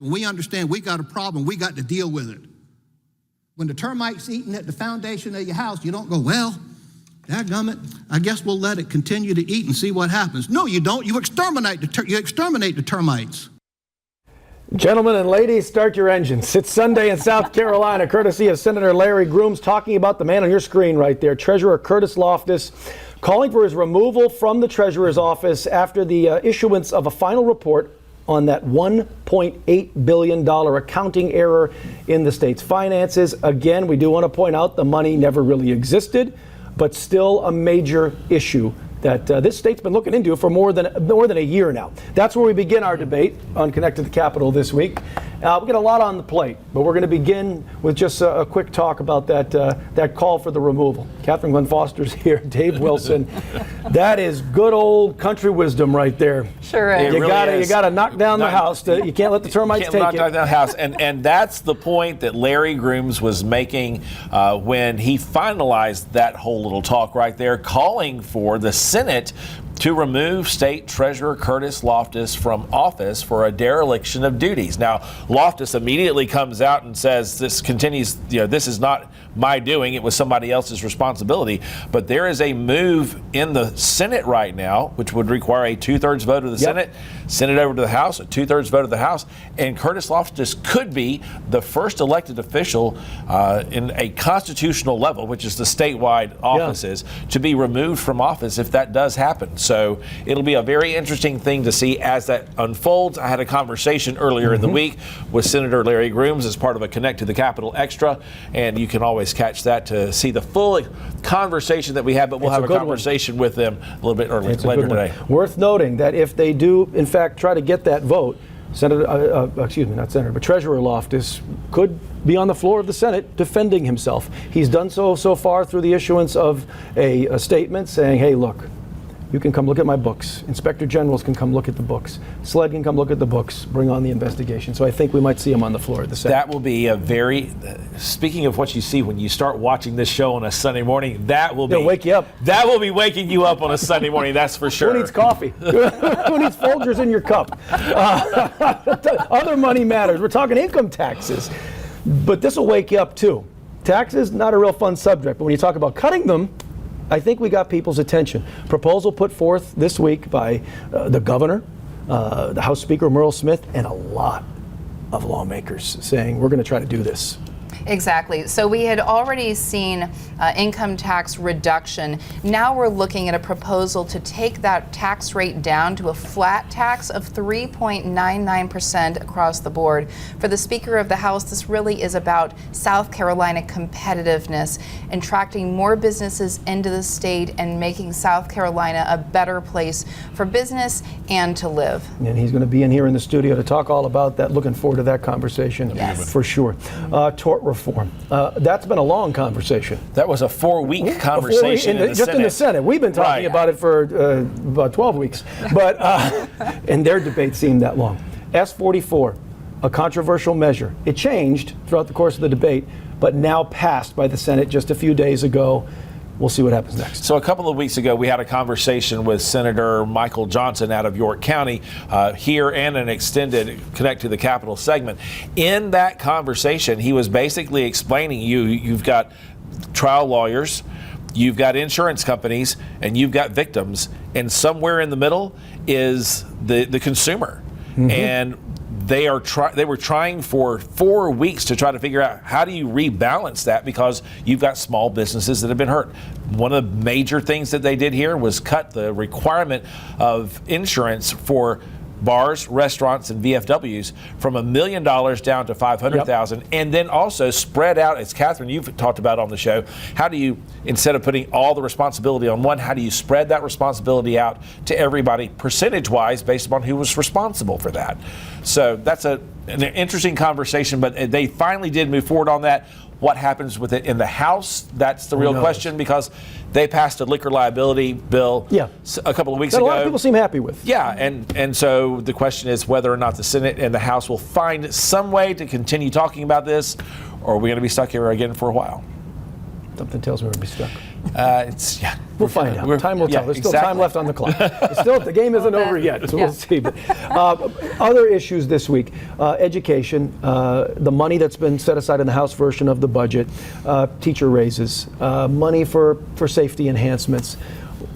when we understand we got a problem, we got to deal with it. When the termites eating at the foundation of your house, you don't go, well, dadgummit, I guess we'll let it continue to eat and see what happens. No, you don't. You exterminate the termites. Gentlemen and ladies, start your engines. It's Sunday in South Carolina, courtesy of Senator Larry Grooms, talking about the man on your screen right there, Treasurer Curtis Loftus, calling for his removal from the Treasurer's office after the issuance of a final report on that $1.8 billion accounting error in the state's finances. Again, we do want to point out the money never really existed, but still a major issue that this state's been looking into for more than a year now. That's where we begin our debate on Connect to the Capitol this week. We've got a lot on the plate, but we're going to begin with just a quick talk about that call for the removal. Catherine Glenn Foster's here, Dave Wilson. That is good old country wisdom right there. Sure is. You got to knock down the house. You can't let the termites take it. Knock down the house, and that's the point that Larry Grooms was making when he finalized that whole little talk right there, calling for the Senate to remove State Treasurer Curtis Loftus from office for a dereliction of duties. Now, Loftus immediately comes out and says this continues, this is not my doing, it was somebody else's responsibility. But there is a move in the Senate right now, which would require a 2/3 vote of the Senate, send it over to the House, a 2/3 vote of the House, and Curtis Loftus could be the first elected official in a constitutional level, which is the statewide offices, to be removed from office if that does happen. So it'll be a very interesting thing to see as that unfolds. I had a conversation earlier in the week with Senator Larry Grooms as part of a Connect to the Capitol Extra, and you can always catch that to see the full conversation that we had, but we'll have a conversation with them a little bit later today. Worth noting that if they do, in fact, try to get that vote, Treasurer Loftus could be on the floor of the Senate defending himself. He's done so far through the issuance of a statement saying, hey, look, you can come look at my books. Inspector Generals can come look at the books. SLED can come look at the books. Bring on the investigation. So I think we might see him on the floor of the Senate. That will be speaking of what you see when you start watching this show on a Sunday morning, It'll wake you up. That will be waking you up on a Sunday morning, that's for sure. Who needs coffee? Who needs Folgers in your cup? Other money matters. We're talking income taxes. But this will wake you up too. Taxes, not a real fun subject. But when you talk about cutting them, I think we got people's attention. Proposal put forth this week by the governor, the House Speaker Murrell Smith, and a lot of lawmakers saying we're going to try to do this. Exactly. So we had already seen income tax reduction. Now we're looking at a proposal to take that tax rate down to a flat tax of 3.99% across the board. For the Speaker of the House, this really is about South Carolina competitiveness, attracting more businesses into the state and making South Carolina a better place for business and to live. And he's going to be in here in the studio to talk all about that. Looking forward to that conversation, for sure. Tort reform. That's been a long conversation. That was a 4-week conversation in the Senate. In the Senate. We've been talking about it for about 12 weeks, but and their debate seemed that long. S-44, a controversial measure. It changed throughout the course of the debate, but now passed by the Senate just a few days ago. We'll see what happens next. So a couple of weeks ago, we had a conversation with Senator Michael Johnson out of York County here, and an extended Connect to the Capitol segment. In that conversation, he was basically explaining you've got trial lawyers, you've got insurance companies, and you've got victims, and somewhere in the middle is the consumer. And they were trying for 4 weeks to try to figure out how do you rebalance that, because you've got small businesses that have been hurt. One of the major things that they did here was cut the requirement of insurance for bars, restaurants, and VFWs from $1 million down to $500,000, and then also spread out, as Catherine, you've talked about on the show, how do you, instead of putting all the responsibility on one, how do you spread that responsibility out to everybody percentage-wise based upon who was responsible for that? So that's an interesting conversation, but they finally did move forward on that. What happens with it in the House? That's the real question, because they passed a liquor liability bill a couple of weeks ago. A lot of people seem happy with. Yeah, and so the question is whether or not the Senate and the House will find some way to continue talking about this, or are we going to be stuck here again for a while? Something tells me we're going to be stuck. We'll find out. Time will tell. There's still time left on the clock. The game isn't over yet, so we'll see. But other issues this week: education, the money that's been set aside in the House version of the budget, teacher raises, money for safety enhancements.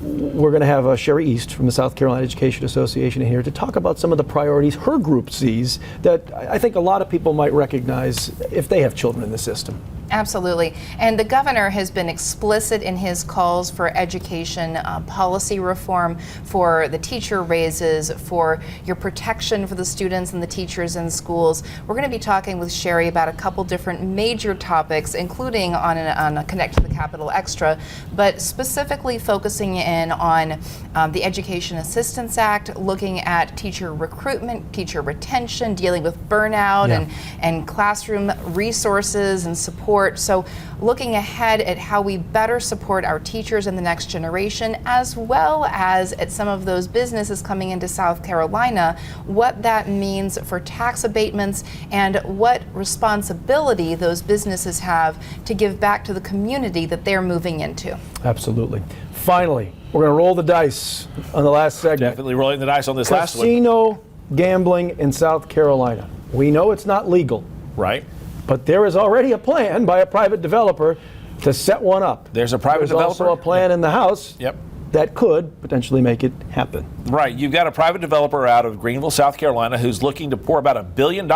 We're going to have Sherry East from the South Carolina Education Association here to talk about some of the priorities her group sees that I think a lot of people might recognize if they have children in the system. Absolutely. And the governor has been explicit in his calls for education policy reform, for the teacher raises, for your protection for the students and the teachers in schools. We're going to be talking with Sherry about a couple different major topics, including on a Connect to the Capitol Extra, but specifically focusing in on the Education Assistance Act, looking at teacher recruitment, teacher retention, dealing with burnout and classroom resources and support. So looking ahead at how we better support our teachers in the next generation, as well as at some of those businesses coming into South Carolina, what that means for tax abatements and what responsibility those businesses have to give back to the community that they're moving into. Absolutely. Finally, we're going to roll the dice on the last segment. Definitely rolling the dice on this last one. Casino gambling in South Carolina. We know it's not legal. Right. But there is already a plan by a private developer to set one up. There's a private developer. There's also a plan in the House that could potentially make it happen. Right. You've got a private developer out of Greenville, South Carolina, who's looking to pour about $1 billion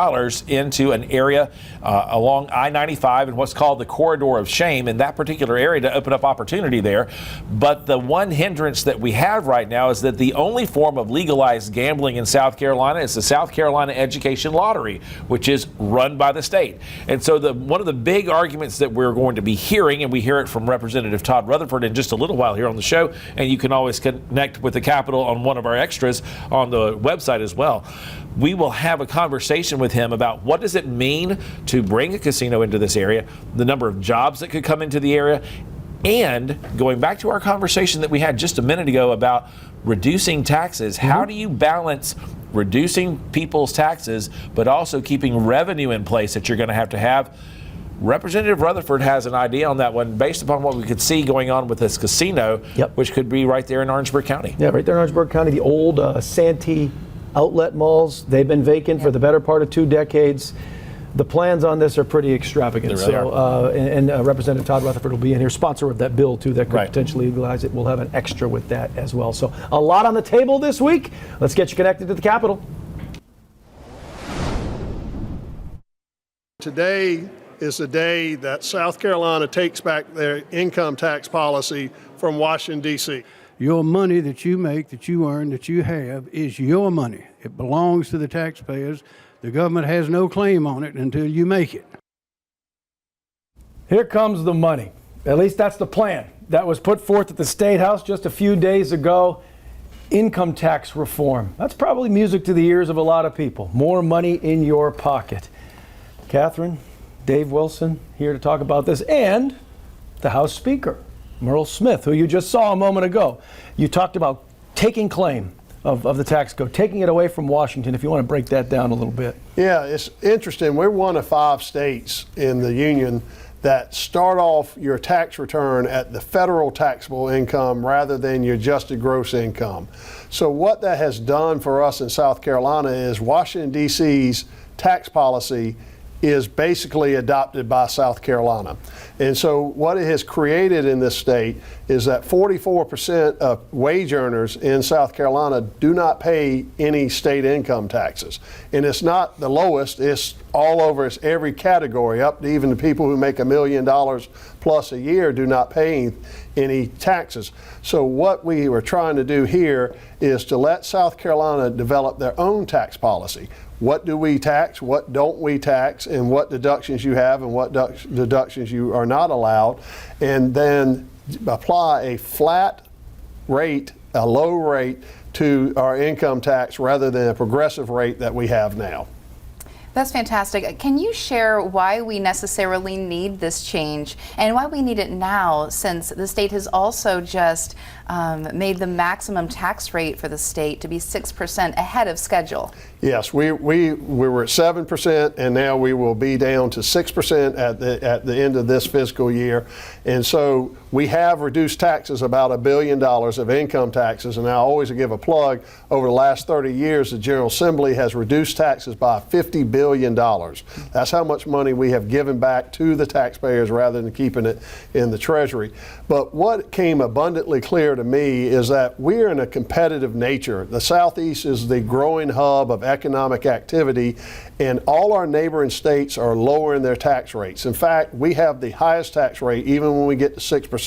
into an area along I-95 and what's called the Corridor of Shame in that particular area to open up opportunity there. But the one hindrance that we have right now is that the only form of legalized gambling in South Carolina is the South Carolina Education Lottery, which is run by the state. And so one of the big arguments that we're going to be hearing, and we hear it from Representative Todd Rutherford in just a little while here on the show, and you can always connect with the Capitol on one of our extras on the website as well. We will have a conversation with him about what does it mean to bring a casino into this area, the number of jobs that could come into the area, and going back to our conversation that we had just a minute ago about reducing taxes. How do you balance reducing people's taxes but also keeping revenue in place that you're going to have? Representative Rutherford has an idea on that one based upon what we could see going on with this casino, which could be right there in Orangeburg County. Yeah, right there in Orangeburg County. The old Santee outlet malls, they've been vacant for the better part of 2 decades. The plans on this are pretty extravagant. They really are. And Representative Todd Rutherford will be in here, sponsor of that bill, too, that could potentially legalize it. We'll have an extra with that as well. So a lot on the table this week. Let's get you connected to the Capitol. Today is the day that South Carolina takes back their income tax policy from Washington, D.C. Your money that you make, that you earn, that you have is your money. It belongs to the taxpayers. The government has no claim on it until you make it. Here comes the money. At least that's the plan that was put forth at the State House just a few days ago. Income tax reform. That's probably music to the ears of a lot of people. More money in your pocket. Catherine, Dave Wilson here to talk about this, and the House Speaker, Murrell Smith, who you just saw a moment ago. You talked about taking claim of the tax code, taking it away from Washington, if you want to break that down a little bit. Yeah, it's interesting. We're one of 5 states in the union that start off your tax return at the federal taxable income rather than your adjusted gross income. So what that has done for us in South Carolina is Washington, D.C.'s tax policy is basically adopted by South Carolina. And so what it has created in this state is that 44% of wage earners in South Carolina do not pay any state income taxes. And it's not the lowest, it's all over, it's every category, up to even the people who make $1 million plus a year do not pay any taxes. So what we were trying to do here is to let South Carolina develop their own tax policy. What do we tax, what don't we tax, and what deductions you have and what deductions you are not allowed, and then apply a flat rate, a low rate to our income tax rather than a progressive rate that we have now. That's fantastic. Can you share why we necessarily need this change and why we need it now, since the state has also just made the maximum tax rate for the state to be 6% ahead of schedule? Yes, we were at 7%, and now we will be down to 6% at the end of this fiscal year. And so we have reduced taxes about $1 billion of income taxes. And I always give a plug. Over the last 30 years, the General Assembly has reduced taxes by $50 billion. That's how much money we have given back to the taxpayers rather than keeping it in the Treasury. But what came abundantly clear to me is that we're in a competitive nature. The Southeast is the growing hub of economic activity, and all our neighboring states are lowering their tax rates. In fact, we have the highest tax rate, even when we get to 6%,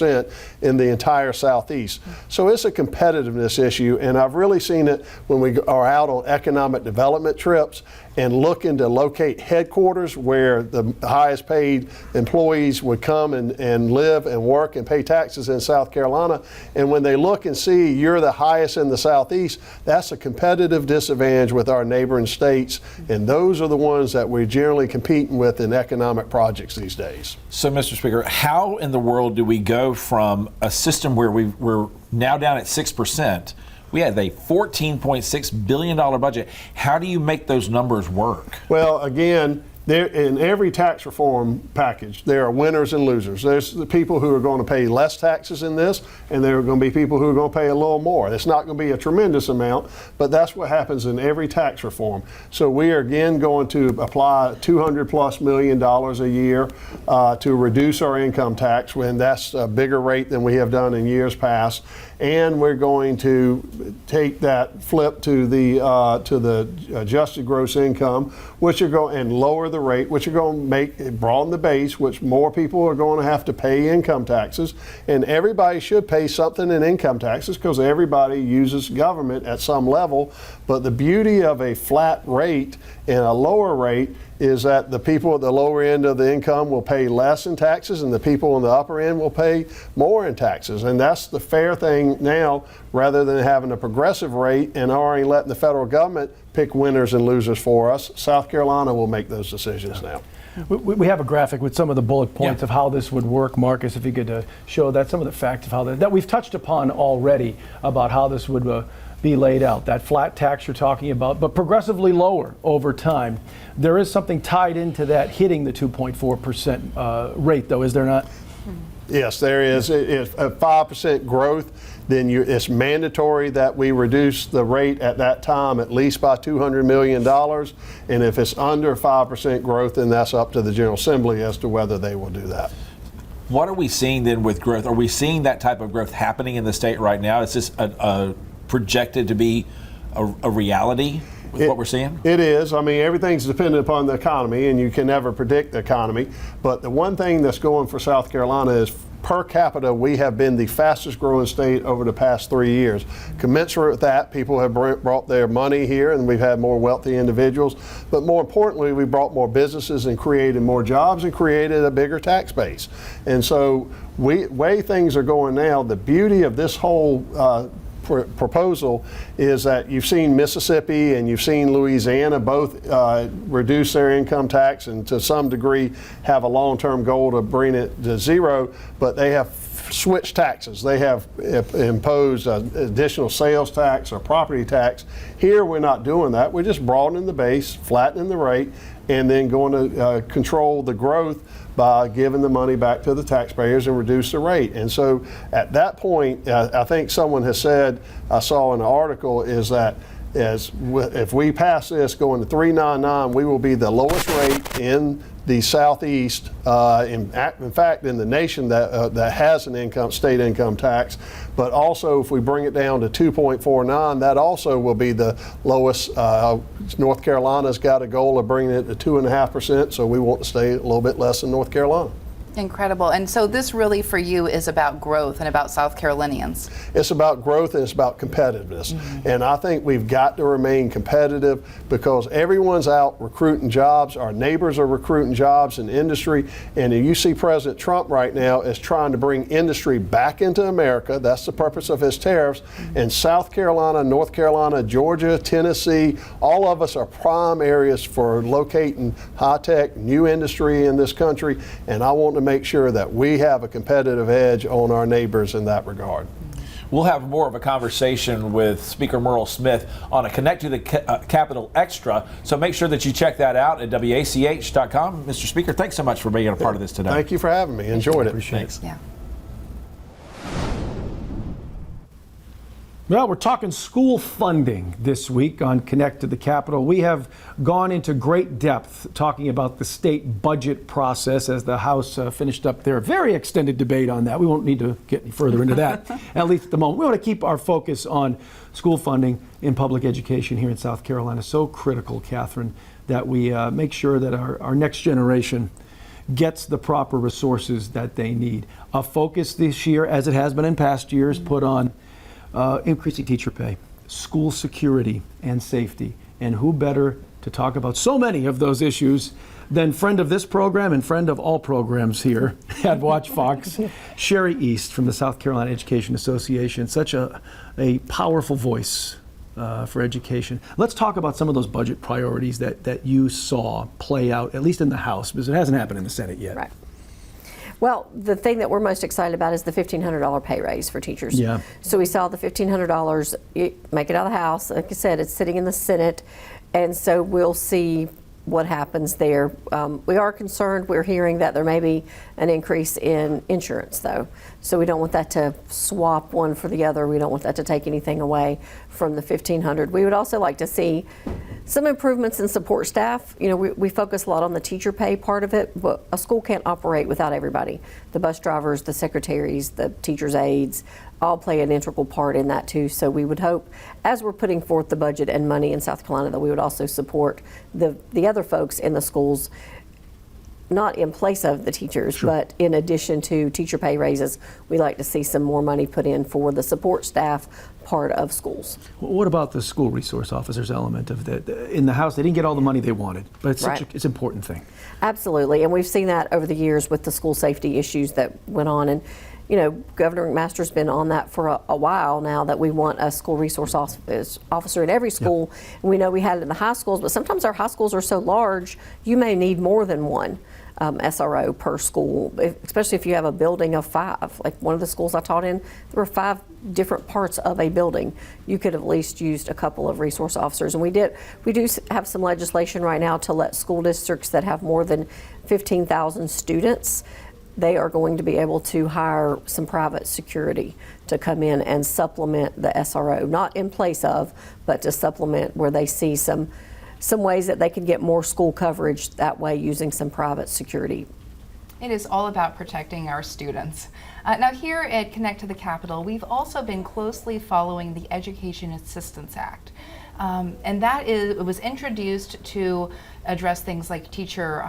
in the entire Southeast. So it's a competitiveness issue, and I've really seen it when we are out on economic development trips and looking to locate headquarters where the highest paid employees would come and live and work and pay taxes in South Carolina. And when they look and see you're the highest in the Southeast, that's a competitive disadvantage with our neighboring states. And those are the ones that we're generally competing with in economic projects these days. So, Mr. Speaker, how in the world do we go from a system where we're now down at 6%? We had a $14.6 billion budget. How do you make those numbers work? Well, again, in every tax reform package, there are winners and losers. There's the people who are going to pay less taxes in this, and there are going to be people who are going to pay a little more. It's not going to be a tremendous amount, but that's what happens in every tax reform. So we are again going to apply $200+ million a year to reduce our income tax, when that's a bigger rate than we have done in years past. And we're going to take that flip to the adjusted gross income, which are going and lower the rate, which are going to broaden the base, which more people are going to have to pay income taxes. And everybody should pay something in income taxes because everybody uses government at some level. But the beauty of a flat rate and a lower rate is that the people at the lower end of the income will pay less in taxes, and the people on the upper end will pay more in taxes. And that's the fair thing now, rather than having a progressive rate and already letting the federal government pick winners and losers for us. South Carolina will make those decisions now. We have a graphic with some of the bullet points of how this would work. Marcus, if you could show that, some of the facts of how that we've touched upon already about how this would be laid out. That flat tax you're talking about, but progressively lower over time. There is something tied into that hitting the 2.4% rate, though, is there not? Yes, there is. If a 5% growth, then it's mandatory that we reduce the rate at that time at least by $200 million. And if it's under 5% growth, then that's up to the General Assembly as to whether they will do that. What are we seeing then with growth? Are we seeing that type of growth happening in the state right now? Is this projected to be a reality with what we're seeing? It is. I mean, everything's dependent upon the economy, and you can never predict the economy. But the one thing that's going for South Carolina is per capita, we have been the fastest growing state over the past 3 years. Commensurate with that, people have brought their money here, and we've had more wealthy individuals. But more importantly, we brought more businesses and created more jobs and created a bigger tax base. And so, way things are going now, the beauty of this whole proposal is that you've seen Mississippi and you've seen Louisiana both reduce their income tax and to some degree have a long-term goal to bring it to zero, but they have switched taxes. They have imposed an additional sales tax or property tax. Here we're not doing that. We're just broadening the base, flattening the rate, and then going to control the growth by giving the money back to the taxpayers and reduce the rate. And so at that point, I think someone has said, I saw in an article, is that if we pass this going to 3.99, we will be the lowest rate in the Southeast, in fact, in the nation that has an state income tax. But also, if we bring it down to 2.49, that also will be the lowest. North Carolina's got a goal of bringing it to 2.5%, so we want to stay a little bit less than North Carolina. Incredible. And so this really for you is about growth and about South Carolinians. It's about growth and it's about competitiveness. And I think we've got to remain competitive because everyone's out recruiting jobs. Our neighbors are recruiting jobs in industry. And you see President Trump right now is trying to bring industry back into America. That's the purpose of his tariffs. And South Carolina, North Carolina, Georgia, Tennessee, all of us are prime areas for locating high-tech, new industry in this country. And I want to make sure that we have a competitive edge on our neighbors in that regard. We'll have more of a conversation with Speaker Murrell Smith on a Connect to the Capitol Extra. So make sure that you check that out at WACH.com. Mr. Speaker, thanks so much for being a part of this today. Thank you for having me. Enjoyed it. Thanks. Yeah. Well, we're talking school funding this week on Connect to the Capitol. We have gone into great depth talking about the state budget process as the House finished up their very extended debate on that. We won't need to get any further into that, at least at the moment. We want to keep our focus on school funding in public education here in South Carolina. So critical, Catherine, that we make sure that our next generation gets the proper resources that they need. A focus this year, as it has been in past years, put on increasing teacher pay, school security and safety. And who better to talk about so many of those issues than friend of this program and friend of all programs here at Watch Fox, Sherry East from the South Carolina Education Association. Such a powerful voice for education. Let's talk about some of those budget priorities that you saw play out, at least in the House, because it hasn't happened in the Senate yet. Right. Well, the thing that we're most excited about is the $1,500 pay raise for teachers. Yeah. So we saw the $1,500 make it out of the House. Like I said, it's sitting in the Senate, and so we'll see what happens there. We are concerned. We're hearing that there may be an increase in insurance, though. So we don't want that to swap one for the other. We don't want that to take anything away from the $1,500. We would also like to see some improvements in support staff. You know, we focus a lot on the teacher pay part of it, but a school can't operate without everybody. The bus drivers, the secretaries, the teachers' aides, all play an integral part in that too. So we would hope, as we're putting forth the budget and money in South Carolina, that we would also support the other folks in the schools, not in place of the teachers, Sure. but in addition to teacher pay raises. We like to see some more money put in for the support staff part of schools. What about the school resource officers element of that? In the House, they didn't get all the money they wanted, but it's Right. it's an important thing. Absolutely, and we've seen that over the years with the school safety issues that went on. And you know, Governor McMaster's been on that for a while now, that we want a school resource officer in every school. And we know we had it in the high schools, but sometimes our high schools are so large, you may need more than one SRO per school, especially if you have a building of 5. Like one of the schools I taught in, there were 5 different parts of a building. You could have at least used a couple of resource officers. And we do have some legislation right now to let school districts that have more than 15,000 students, they are going to be able to hire some private security to come in and supplement the SRO, not in place of, but to supplement where they see some ways that they can get more school coverage that way using some private security. It is all about protecting our students. Now here at Connect to the Capitol, we've also been closely following the Education Assistance Act. And it was introduced to address things like teacher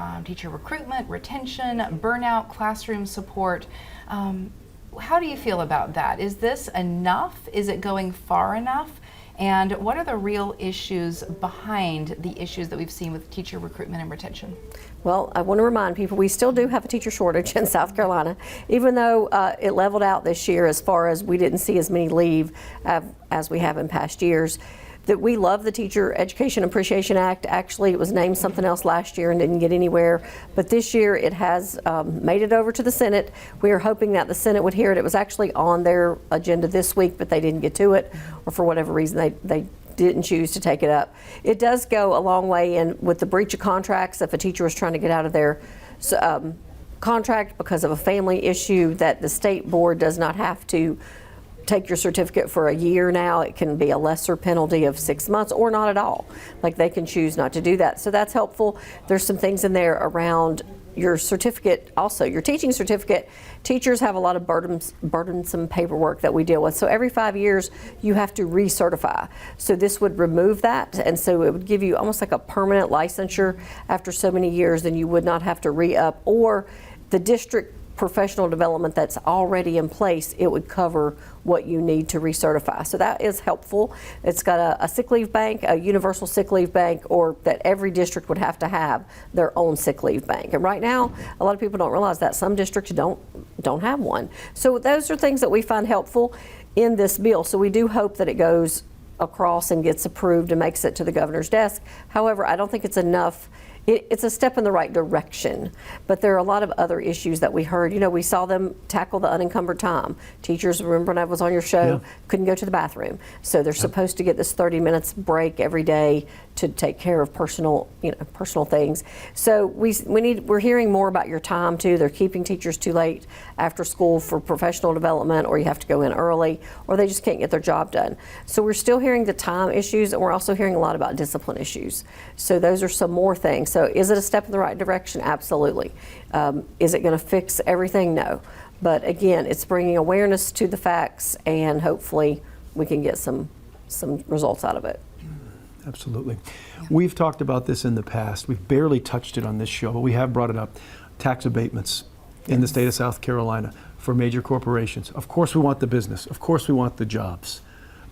recruitment, retention, burnout, classroom support. How do you feel about that? Is this enough? Is it going far enough? And what are the real issues behind the issues that we've seen with teacher recruitment and retention? Well, I want to remind people we still do have a teacher shortage in South Carolina, even though it leveled out this year as far as we didn't see as many leave as we have in past years. That we love the Teacher Education Appreciation Act. Actually, it was named something else last year and didn't get anywhere. But this year it has made it over to the Senate. We are hoping that the Senate would hear it. It was actually on their agenda this week, but they didn't get to it, or for whatever reason they didn't choose to take it up. It does go a long way in with the breach of contracts. If a teacher is trying to get out of their contract because of a family issue, that the state board does not have to take your certificate for a year now. It can be a lesser penalty of 6 months or not at all. Like they can choose not to do that. So that's helpful. There's some things in there around your certificate, also your teaching certificate. Teachers have a lot of burdensome paperwork that we deal with. So every 5 years you have to recertify. So this would remove that, and so it would give you almost like a permanent licensure after so many years. Then you would not have to re-up, or the district professional development that's already in place, it would cover what you need to recertify. So that is helpful. It's got a sick leave bank, a universal sick leave bank, or that every district would have to have their own sick leave bank. And right now, a lot of people don't realize that some districts don't have one. So those are things that we find helpful in this bill. So we do hope that it goes across and gets approved and makes it to the governor's desk. However, I don't think it's enough. It's a step in the right direction, but there are a lot of other issues that we heard. You know, we saw them tackle the unencumbered time. Teachers, remember when I was on your show, couldn't go to the bathroom. So they're supposed to get this 30 minutes break every day to take care of personal things. So we're hearing more about your time too. They're keeping teachers too late after school for professional development, or you have to go in early, or they just can't get their job done. So we're still hearing the time issues, and we're also hearing a lot about discipline issues. So those are some more things. So is it a step in the right direction? Absolutely. Is it going to fix everything? No. But again, it's bringing awareness to the facts, and hopefully we can get some results out of it. Absolutely. We've talked about this in the past. We've barely touched it on this show, but we have brought it up. Tax abatements in the state of South Carolina for major corporations. Of course we want the business. Of course we want the jobs.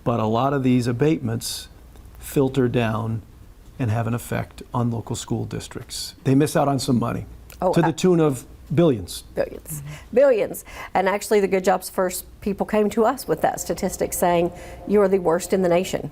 But a lot of these abatements filter down and have an effect on local school districts. They miss out on some money to the tune of billions. Billions. And actually the Good Jobs First people came to us with that statistic saying you are the worst in the nation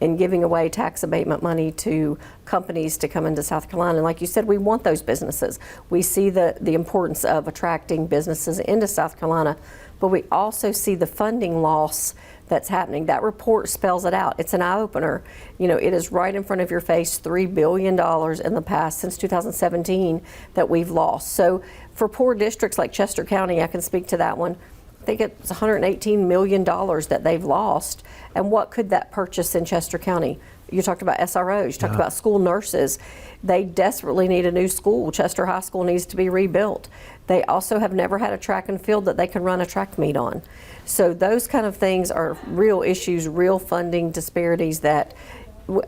in giving away tax abatement money to companies to come into South Carolina. And like you said, we want those businesses. We see the importance of attracting businesses into South Carolina, but we also see the funding loss that's happening. That report spells it out. It's an eye-opener. You know, it is right in front of your face, $3 billion in the past since 2017 that we've lost. So for poor districts like Chester County, I can speak to that one, I think it's $118 million that they've lost. And what could that purchase in Chester County? You talked about SROs, you talked about school nurses. They desperately need a new school. Chester High School needs to be rebuilt. They also have never had a track and field that they can run a track meet on. So those kind of things are real issues, real funding disparities that,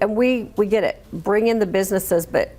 and we get it, bring in the businesses, but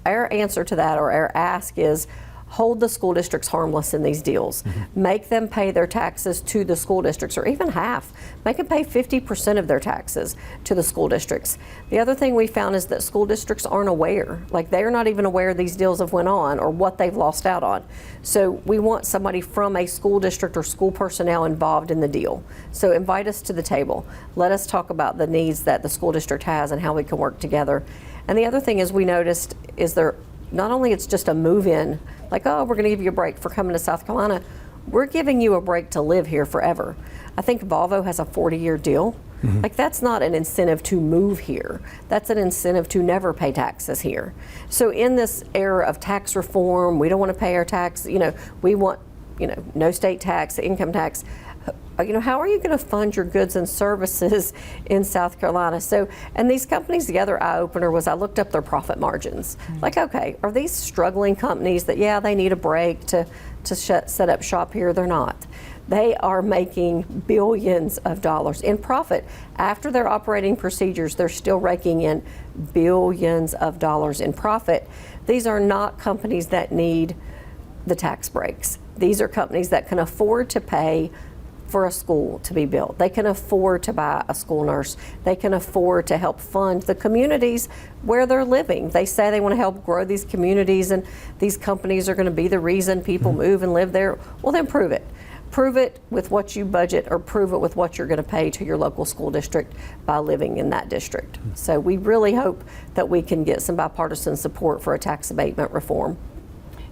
our answer to that, or our ask, is hold the school districts harmless in these deals. Make them pay their taxes to the school districts, or even half. Make them pay 50% of their taxes to the school districts. The other thing we found is that school districts aren't aware. Like, they're not even aware these deals have went on or what they've lost out on. So we want somebody from a school district or school personnel involved in the deal. So invite us to the table. Let us talk about the needs that the school district has and how we can work together. And the other thing is we noticed is there, not only it's just a move in, like, oh, we're going to give you a break for coming to South Carolina. We're giving you a break to live here forever. I think Volvo has a 40-year deal. Like, that's not an incentive to move here. That's an incentive to never pay taxes here. So in this era of tax reform, we don't want to pay our tax, we want, no state tax, income tax. How are you going to fund your goods and services in South Carolina? So, and these companies, the other eye-opener was I looked up their profit margins. Like, okay, are these struggling companies that, they need a break to set up shop here? They're not. They are making billions of dollars in profit. After their operating procedures, they're still raking in billions of dollars in profit. These are not companies that need the tax breaks. These are companies that can afford to pay for a school to be built. They can afford to buy a school nurse. They can afford to help fund the communities where they're living. They say they want to help grow these communities, and these companies are going to be the reason people move and live there. Well, then prove it. Prove it with what you budget, or prove it with what you're going to pay to your local school district by living in that district. So we really hope that we can get some bipartisan support for a tax abatement reform.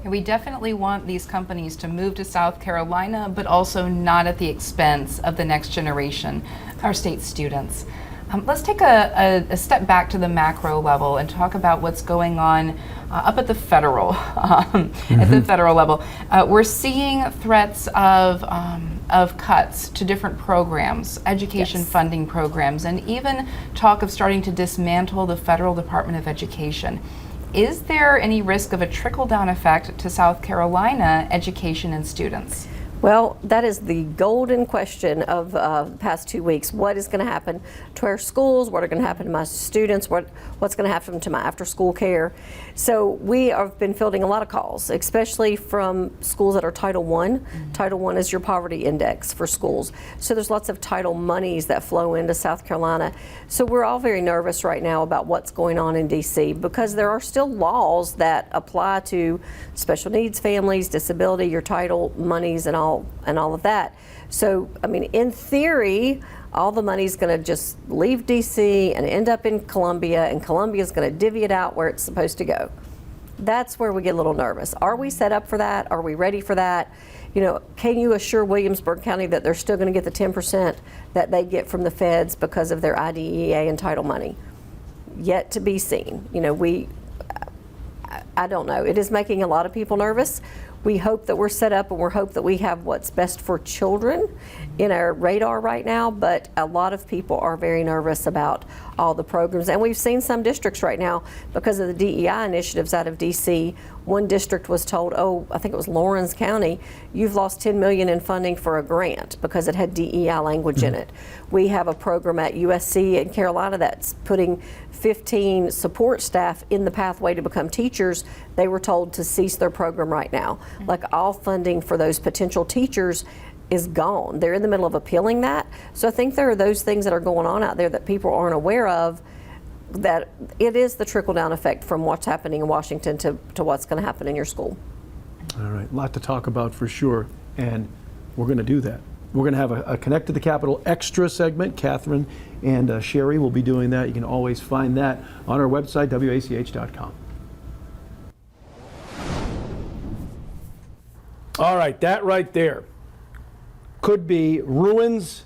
And we definitely want these companies to move to South Carolina, but also not at the expense of the next generation, our state students. Let's take a step back to the macro level and talk about what's going on up at the federal level. We're seeing threats of cuts to different programs, education funding programs, and even talk of starting to dismantle the Federal Department of Education. Is there any risk of a trickle-down effect to South Carolina education and students? Well, that is the golden question of the past 2 weeks. What is going to happen to our schools? What are going to happen to my students? What's going to happen to my after-school care? So we have been fielding a lot of calls, especially from schools that are Title I. Title I is your poverty index for schools. So there's lots of title monies that flow into South Carolina. So we're all very nervous right now about what's going on in D.C. because there are still laws that apply to special needs families, disability, your title monies, and all of that. So, I mean, in theory, all the money's going to just leave D.C. and end up in Columbia, and Columbia's going to divvy it out where it's supposed to go. That's where we get a little nervous. Are we set up for that? Are we ready for that? You know, can you assure Williamsburg County that they're still going to get the 10% that they get from the feds because of their IDEA and title money? Yet to be seen. You know, I don't know. It is making a lot of people nervous. We hope that we're set up, and we hope that we have what's best for children in our radar right now, but a lot of people are very nervous about all the programs. And we've seen some districts right now, because of the DEI initiatives out of DC, one district was told, I think it was Lawrence County, you've lost $10 million in funding for a grant because it had DEI language in it. We have a program at USC in Carolina that's putting 15 support staff in the pathway to become teachers. They were told to cease their program right now. Like, all funding for those potential teachers is gone. They're in the middle of appealing that. So I think there are those things that are going on out there that people aren't aware of, that it is the trickle-down effect from what's happening in Washington to what's going to happen in your school. All right, a lot to talk about for sure, and we're going to do that. We're going to have a Connect to the Capitol extra segment. Catherine and Sherry will be doing that. You can always find that on our website, wach.com. All right, that right there could be ruins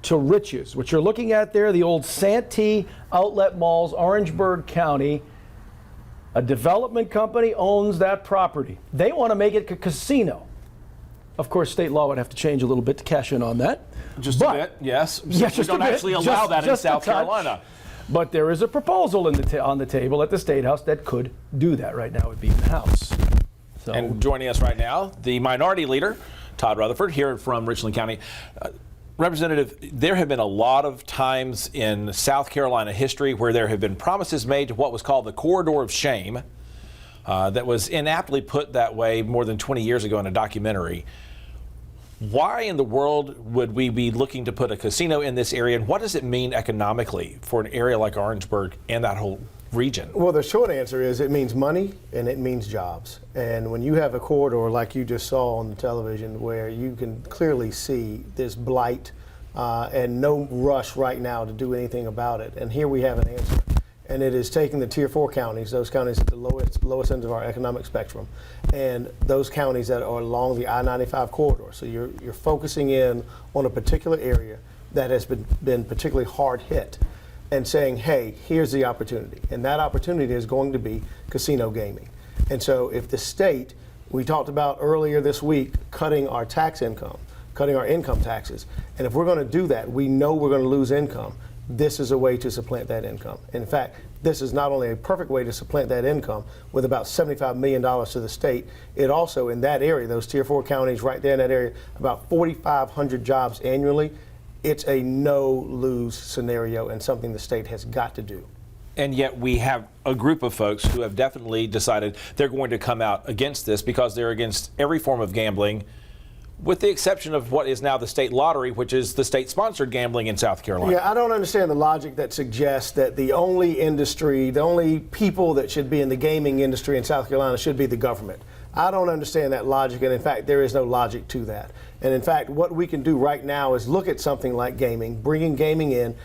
to riches. What you're looking at there, the old Santee Outlet Malls, Orangeburg County. A development company owns that property. They want to make it a casino. Of course, state law would have to change a little bit to cash in on that. Just a bit, yes. Yes, We don't actually allow that in South Carolina. But there is a proposal on the table at the State House that could do that. Right now, it would be in the House. So. And joining us right now, the Minority Leader, Todd Rutherford, here from Richland County. Representative, there have been a lot of times in South Carolina history where there have been promises made to what was called the Corridor of Shame, that was inaptly put that way more than 20 years ago in a documentary. Why in the world would we be looking to put a casino in this area, and what does it mean economically for an area like Orangeburg and that whole region? Well, the short answer is it means money and it means jobs. And when you have a corridor like you just saw on the television, where you can clearly see this blight and no rush right now to do anything about it, and here we have an answer. And it is taking the Tier 4 counties, those counties at the lowest end of our economic spectrum, and those counties that are along the I-95 corridor. So you're focusing in on a particular area that has been particularly hard hit, and saying, hey, here's the opportunity. And that opportunity is going to be casino gaming. And so if the state, we talked about earlier this week, cutting our tax income, cutting our income taxes, and if we're going to do that, we know we're going to lose income. This is a way to supplant that income. In fact, this is not only a perfect way to supplant that income with about $75 million to the state, it also, in that area, those Tier 4 counties right there in that area, about 4,500 jobs annually. It's a no-lose scenario and something the state has got to do. And yet we have a group of folks who have definitely decided they're going to come out against this because they're against every form of gambling, with the exception of what is now the state lottery, which is the state-sponsored gambling in South Carolina. Yeah, I don't understand the logic that suggests that the only industry, the only people that should be in the gaming industry in South Carolina should be the government. I don't understand that logic, and in fact, there is no logic to that. And in fact, what we can do right now is look at something like gaming, bringing gaming in.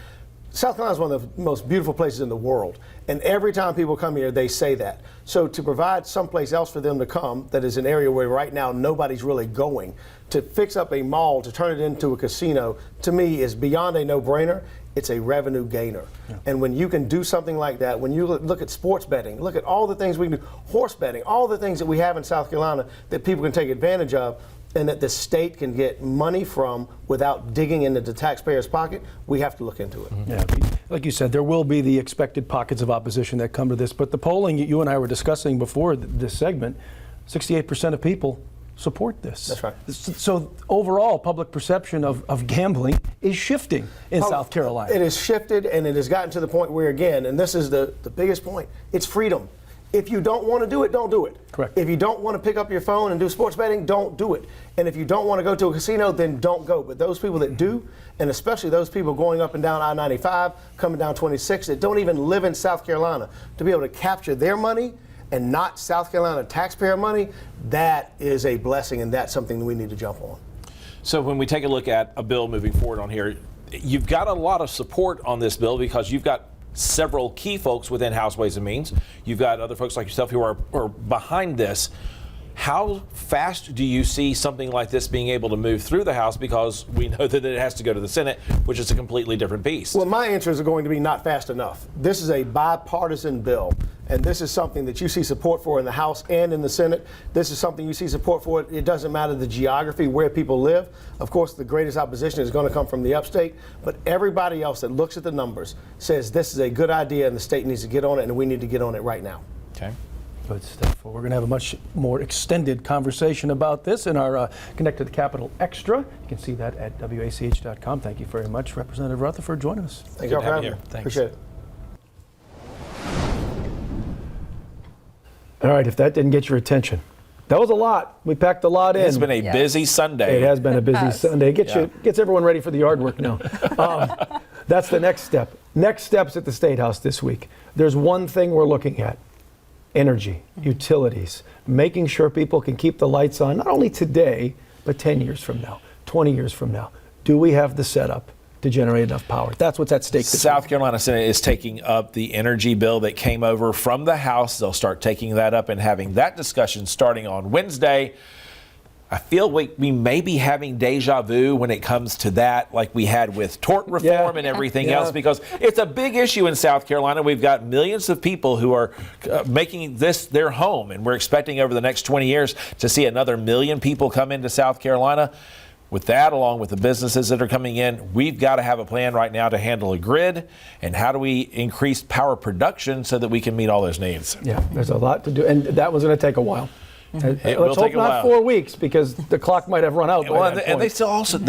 South Carolina is one of the most beautiful places in the world, and every time people come here, they say that. So to provide someplace else for them to come that is an area where right now nobody's really going, to fix up a mall, to turn it into a casino, to me is beyond a no-brainer. It's a revenue gainer. Yeah. And when you can do something like that, when you look at sports betting, look at all the things we can do, horse betting, all the things that we have in South Carolina that people can take advantage of, and that the state can get money from without digging into the taxpayer's pocket, we have to look into it. Yeah, like you said, there will be the expected pockets of opposition that come to this, but the polling you and I were discussing before this segment, 68% of people support this. That's right. So overall, public perception of gambling is shifting in South Carolina. It has shifted, and it has gotten to the point where, again, and this is the biggest point, it's freedom. If you don't want to do it, don't do it. Correct. If you don't want to pick up your phone and do sports betting, don't do it. And if you don't want to go to a casino, then don't go. But those people that do, and especially those people going up and down I-95, coming down 26, that don't even live in South Carolina, to be able to capture their money and not South Carolina taxpayer money, that is a blessing, and that's something that we need to jump on. So when we take a look at a bill moving forward on here, you've got a lot of support on this bill because you've got several key folks within House Ways and Means. You've got other folks like yourself who are behind this. How fast do you see something like this being able to move through the House? Because we know that it has to go to the Senate, which is a completely different beast. Well, my answers are going to be not fast enough. This is a bipartisan bill, and this is something that you see support for in the House and in the Senate. This is something you see support for. It doesn't matter the geography, where people live. Of course, the greatest opposition is going to come from the upstate, but everybody else that looks at the numbers says this is a good idea and the state needs to get on it, and we need to get on it right now. Okay. Good stuff. Well, we're going to have a much more extended conversation about this in our Connect to the Capitol Extra. You can see that at wach.com. Thank you very much, Representative Rutherford, joining us. Thank you for having me. Thanks. Appreciate it. All right, if that didn't get your attention, that was a lot. We packed a lot in. It's been a busy Sunday. It has been a busy Sunday. Gets everyone ready for the yard work now. That's the next step. Next steps at the State House this week. There's one thing we're looking at. Energy, utilities, making sure people can keep the lights on, not only today, but 10 years from now, 20 years from now. Do we have the setup to generate enough power? That's what's at stake. South Carolina Senate is taking up the energy bill that came over from the House. They'll start taking that up and having that discussion starting on Wednesday. I feel we may be having deja vu when it comes to that, like we had with tort reform and everything else, because it's a big issue in South Carolina. We've got millions of people who are making this their home, and we're expecting over the next 20 years to see another million people come into South Carolina. With that, along with the businesses that are coming in, we've got to have a plan right now to handle a grid, and how do we increase power production so that we can meet all those needs. Yeah, there's a lot to do, and that was going to take a while. It Let's will hope take a not while. 4 weeks, because the clock might have run out by that And point. they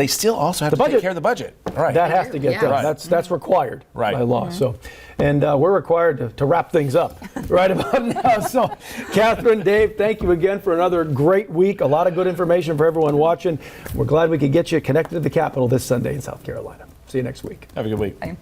still also have to budget. take care of the budget. Right. That has to get Yeah. done. Right. That's required Right. by law. So, and we're required to wrap things up right about now. So, Catherine, Dave, thank you again for another great week. A lot of good information for everyone watching. We're glad we could get you connected to the Capitol this Sunday in South Carolina. See you next week. Have a good week. Bye.